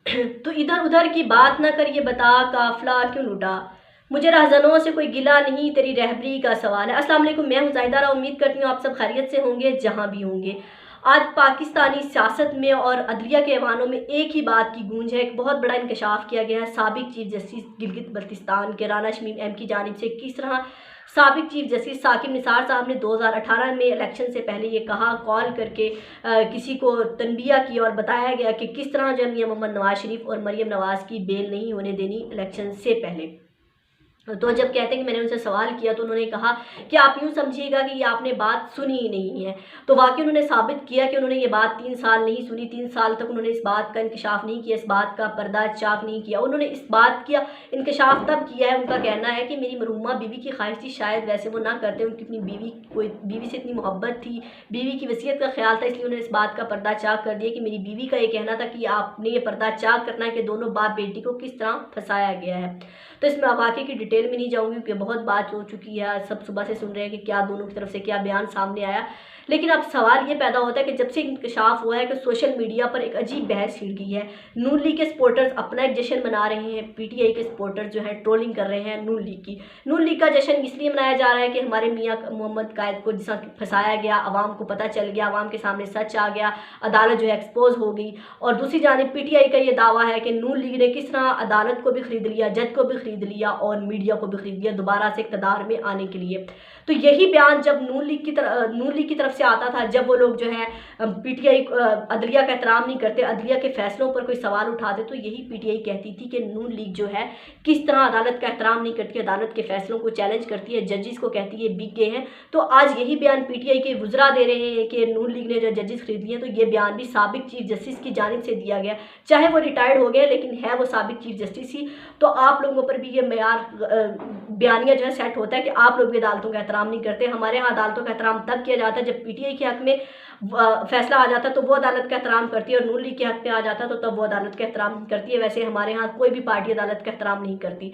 तो इधर उधर की बात ना कर, ये बता काफिला क्यों लूटा। मुझे रहज़नों से कोई गिला नहीं, तेरी रहबरी का सवाल है। अस्सलाम वालेकुम, मैं हूँ ज़ाहिदा। उम्मीद करती हूँ आप सब खैरियत से होंगे जहाँ भी होंगे। आज पाकिस्तानी सियासत में और अदलिया के ऐवानों में एक ही बात की गूंज है। एक बहुत बड़ा इंकशाफ किया गया है साबिक चीफ जस्टिस गिलगित बल्तिस्तान के राना शमीम एम की जानिब से। किस तरह साबिक चीफ जस्टिस साकिब निसार साहब ने 2018 में इलेक्शन से पहले ये कहा, कॉल करके किसी को तनबिया किया और बताया गया कि किस तरह जो मियां मोहम्मद नवाज शरीफ और मरीम नवाज की बेल नहीं होने देनी इलेक्शन से पहले। तो जब कहते हैं कि मैंने उनसे सवाल किया तो उन्होंने कहा कि आप यूँ समझिएगा कि ये आपने बात सुनी ही नहीं है। तो वाकई उन्होंने साबित किया कि उन्होंने ये बात 3 साल नहीं सुनी। 3 साल तक उन्होंने इस बात का इंकशाफ नहीं किया, इस बात का पर्दा चाक नहीं किया। उन्होंने इस बात का इंकशाफ तब किया है, उनका कहना है कि मेरी मरहूमा बीवी की ख्वाहिश थी, शायद वैसे वो ना करते, उनकी अपनी बीवी से इतनी मोहब्बत थी, बीवी की वसीयत का ख्याल था, इसलिए उन्होंने इस बात का पर्दा चाक कर दिया कि मेरी बीवी का ये कहना था कि आपने ये पर्दा चाक करना है कि दोनों बाप बेटी को किस तरह फंसाया गया है। तो इसमें वाकई की डिटेल में नहीं जाऊँगी क्योंकि बहुत बात हो चुकी है, सब सुबह से सुन रहे हैं कि क्या दोनों की तरफ से क्या बयान सामने आया। लेकिन अब सवाल ये पैदा होता है कि जब से इंकशाफ हुआ है कि सोशल मीडिया पर एक अजीब बहस छिड़ गई है। नून लीग के सपोर्टर्स अपना एक जश्न मना रहे हैं, पीटीआई के सपोर्टर्स जो हैं ट्रोलिंग कर रहे हैं नून लीग की। नून लीग का जश्न इसलिए मनाया जा रहा है कि हमारे मियाँ मोहम्मद कायद को जिस फंसाया गया, आवाम को पता चल गया, आवाम के सामने सच आ गया, अदालत जो है एक्सपोज हो गई। और दूसरी जानिब पीटीआई का ये दावा है कि नून लीग ने किस तरह अदालत को भी खरीद लिया, जज को भी खरीद लिया और मीडिया को भी खरीद लिया दोबारा से इक़्तिदार में आने के लिए। तो यही बयान जब नून लीग की तरफ से आता था, जब वो लोग जो है पीटीआई अदलिया का एहतराम नहीं करते, अदलिया के फैसलों पर कोई सवाल उठाते, तो यही पीटीआई कहती थी कि नून लीग जो है किस तरह अदालत का एहतराम नहीं करती, अदालत के फैसलों को चैलेंज करती है, जजेस को कहती है बिक गए हैं। तो आज यही बयान पीटीआई के वुज़रा दे रहे हैं कि नून लीग ने जो जजेस खरीद लिए। तो ये बयान भी साबिक चीफ जस्टिस की जानिब से दिया गया, चाहे वो रिटायर्ड हो गए लेकिन है वो साबिक चीफ जस्टिस ही। तो आप लोगों पर भी ये मेयार बयानिया जो है सेट होता है कि आप लोग भी अदालतों का एहतराम नहीं करते। हमारे यहाँ अदालतों का एहतराम तब किया जाता है जब पीटीआई के हक में फैसला आ जाता है तो वो अदालत का एहतराम करती है, और नून लीग के हक में आ जाता है तो तब वो अदालत का एहतराम करती है। वैसे हमारे यहाँ कोई भी पार्टी अदालत का एहतराम नहीं करती।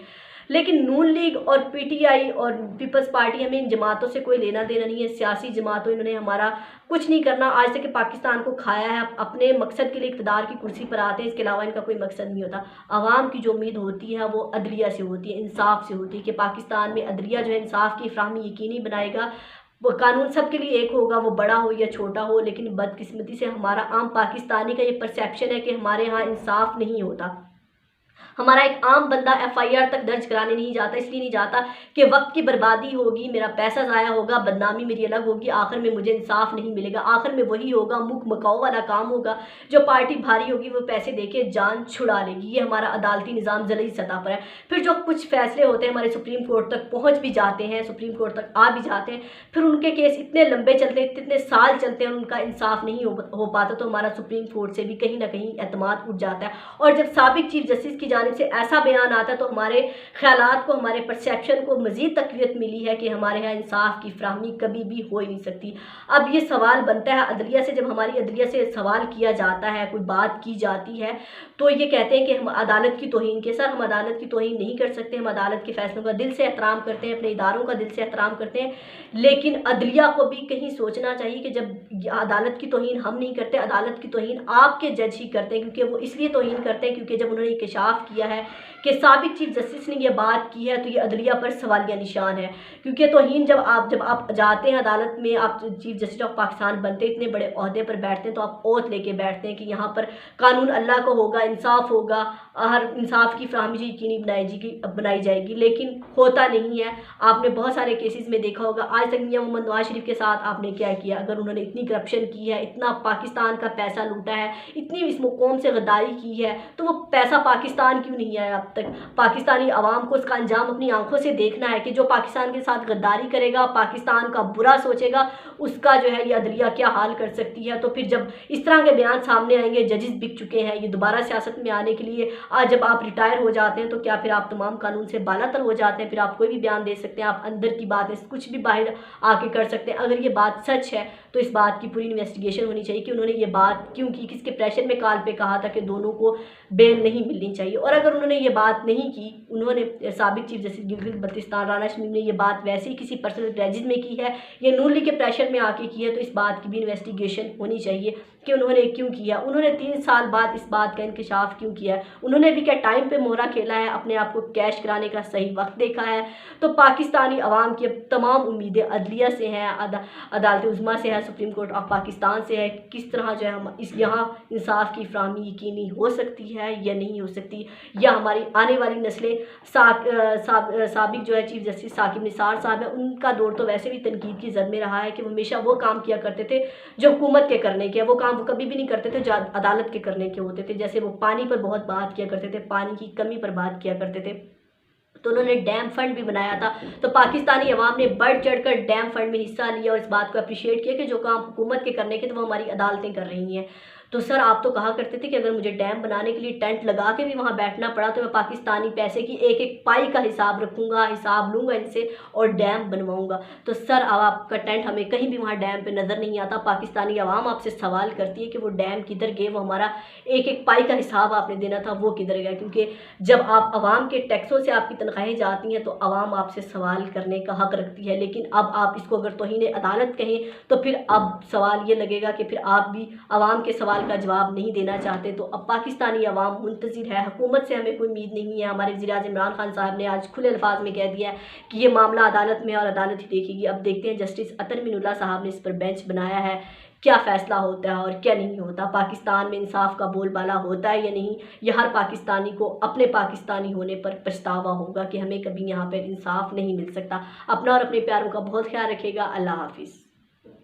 लेकिन नून लीग और पीटीआई और पीपल्स पार्टी, हमें इन जमातों से कोई लेना देना नहीं है। सियासी जमातों, इन्होंने हमारा कुछ नहीं करना आज तक कि पाकिस्तान को खाया है। अपने मकसद के लिए इक़्तिदार की कुर्सी पर आते हैं, इसके अलावा इनका कोई मकसद नहीं होता। आवाम की जो उम्मीद होती है वो अदलिया से होती है, इंसाफ से होती है कि पाकिस्तान में अदलिया जो है इंसाफ की फ़राहमी यकीनी बनाएगा। वो कानून सबके लिए एक होगा, वो बड़ा हो या छोटा हो। लेकिन बदकिस्मती से हमारा आम पाकिस्तानी का ये परसेप्शन है कि हमारे यहाँ इंसाफ नहीं होता। हमारा एक आम बंदा एफआईआर तक दर्ज कराने नहीं जाता, इसलिए नहीं जाता कि वक्त की बर्बादी होगी, मेरा पैसा ज़ाया होगा, बदनामी मेरी अलग होगी, आखिर में मुझे इंसाफ नहीं मिलेगा। आखिर में वही होगा, मुख मकाऊ वाला काम होगा, जो पार्टी भारी होगी वो पैसे देके जान छुड़ा लेगी। ये हमारा अदालती निज़ाम ज़रूरी सतह पर है। फिर जो कुछ फैसले होते हैं हमारे सुप्रीम कोर्ट तक पहुँच भी जाते हैं, सुप्रीम कोर्ट तक आ भी जाते हैं, फिर उनके केस इतने लंबे चलते हैं, इतने साल चलते हैं, उनका इंसाफ नहीं हो पाता। तो हमारा सुप्रीम कोर्ट से भी कहीं ना कहीं एतमाद उठ जाता है। और जब साबिक चीफ जस्टिस की जानिब से ऐसा बयान आता है तो हमारे ख्यालात को, हमारे परसेप्शन को मज़ीद तक़वियत मिली है कि हमारे यहाँ इंसाफ की फ़राहमी कभी भी हो ही नहीं सकती। अब ये सवाल बनता है अदलिया से, जब हमारी अदलिया से सवाल किया जाता है, कोई बात की जाती है, तो ये कहते हैं कि हम अदालत की तौहीन के। सर, हम अदालत की तौहीन नहीं कर सकते। हम अदालत के फ़ैसलों का दिल से एहतराम करते हैं, अपने इदारों का दिल से एहतराम करते हैं। लेकिन अदलिया को भी कहीं सोचना चाहिए कि जब अदालत की तौहीन हम नहीं करते, अदालत की तौहीन आपके जज ही करते हैं, क्योंकि वो इसलिए तौहीन करते हैं क्योंकि जब उन्होंने इंकशाफ किया है कि साबिक चीफ जस्टिस ने ये बात की है तो ये अदलिया पर सवालिया निशान है। क्योंकि तौहीन जब आप जाते हैं अदालत में, आप चीफ जस्टिस ऑफ पाकिस्तान बनते हैं, इतने बड़े ओहदे पर बैठते हैं, तो आप ओथ लेके बैठते हैं कि यहाँ पर कानून अल्लाह का होगा, इंसाफ होगा, हर इंसाफ की फ़राहमी यकीनी बनाई जाएगी। लेकिन होता नहीं है। आपने बहुत सारे केसेस में देखा होगा, आज तक मियां मोहम्मद नवाज शरीफ के साथ आपने क्या किया। अगर उन्होंने इतनी करप्शन की है, इतना पाकिस्तान का पैसा लूटा है, इतनी इस कौम से गद्दारी की है, तो वो पैसा पाकिस्तान क्यों नहीं आया अब तक। पाकिस्तानी आवाम को इसका अंजाम अपनी आंखों से देखना है कि जो पाकिस्तान के साथ गद्दारी करेगा, पाकिस्तान का बुरा सोचेगा, उसका जो है ये अदलिया क्या हाल कर सकती है। तो फिर जब इस तरह के बयान सामने आएंगे, जजेस बिक चुके हैं, ये दोबारा सियासत में आने के लिए, आज जब आप रिटायर हो जाते हैं तो क्या फिर आप तमाम कानून से बालातर हो जाते हैं, फिर आप कोई भी बयान दे सकते हैं, आप अंदर की बातें कुछ भी बाहर आके कर सकते हैं। अगर ये बात सच है तो इस बात की पूरी इन्वेस्टिगेशन होनी चाहिए कि उन्होंने ये बात क्यों की, किसके प्रेशर में कॉल पे कहा था कि दोनों को बेल नहीं मिलनी चाहिए। और अगर उन्होंने ये बात नहीं की, उन्होंने साबिक चीफ जस्टिस गिलगित बल्तिस्तान राना शमीम ने ये बात वैसे ही किसी पर्सनल ग्रजेस में की है, ये नून लीग के प्रेशर पोजीशन में आके की है तो इस बात की भी इन्वेस्टिगेशन होनी चाहिए कि उन्होंने क्यों किया, उन्होंने 3 साल बाद इस बात का इंकशाफ क्यों किया है, उन्होंने भी क्या टाइम पे मोहरा खेला है, अपने आप को कैश कराने का सही वक्त देखा है। तो पाकिस्तानी अवाम की अब तमाम उम्मीदें अदलिया से हैं, अदालत उज़्मा से है, सुप्रीम कोर्ट ऑफ पाकिस्तान से है। किस तरह जो है हम इस यहाँ इंसाफ की फराहमी यकीनी हो सकती है या नहीं हो सकती, या हमारी आने वाली नस्लें साबिक जो है चीफ जस्टिस साकिब निसार साहब हैं, उनका दौर तो वैसे भी तनकीद की जद में रहा है कि वो हमेशा वो काम किया करते थे जो हुकूमत के करने के, वो काम वो कभी भी नहीं करते थे जो अदालत के करने के होते थे। जैसे वो पानी पर बहुत बात किया करते थे, पानी की कमी पर बात किया करते थे, तो उन्होंने डैम फंड भी बनाया था। तो पाकिस्तानी अवाम ने बढ़ चढ़कर डैम फंड में हिस्सा लिया और इस बात को अप्रिशिएट किया कि जो काम हुकूमत के करने के तो वो हमारी अदालतें कर रही हैं। तो सर आप तो कहा करते थे कि अगर मुझे डैम बनाने के लिए टेंट लगा के भी वहाँ बैठना पड़ा तो मैं पाकिस्तानी पैसे की एक एक पाई का हिसाब रखूँगा, हिसाब लूँगा इनसे और डैम बनवाऊँगा। तो सर अब आपका टेंट हमें कहीं भी वहाँ डैम पे नज़र नहीं आता। पाकिस्तानी अवाम आपसे सवाल करती है कि वो डैम किधर गए, वो हमारा एक एक पाई का हिसाब आपने देना था वो किधर गया। क्योंकि जब आप अवाम के टैक्सों से आपकी तनख्वाहें जाती हैं तो अवाम आपसे सवाल करने का हक़ रखती है। लेकिन अब आप इसको अगर तौहीन अदालत कहें तो फिर अब सवाल ये लगेगा कि फिर आप भी अवाम के सवाल का जवाब नहीं देना चाहते। तो अब पाकिस्तानी अवाम मुंतज़िर है, हुकूमत से हमें कोई उम्मीद नहीं है। हमारे वज़ीर-ए-आज़म इमरान खान साहब ने आज खुले अल्फाज में कह दिया है कि ये मामला अदालत में और अदालत ही देखेगी। अब देखते हैं जस्टिस अतर मिनुल्लाह साहब ने इस पर बेंच बनाया है, क्या फ़ैसला होता है और क्या नहीं होता। पाकिस्तान में इंसाफ का बोलबाला होता है या नहीं, यह हर पाकिस्तानी को अपने पाकिस्तानी होने पर पछतावा होगा कि हमें कभी यहाँ पर इंसाफ नहीं मिल सकता। अपना और अपने प्यारों का बहुत ख्याल रखिएगा। अल्लाह हाफ़िज़।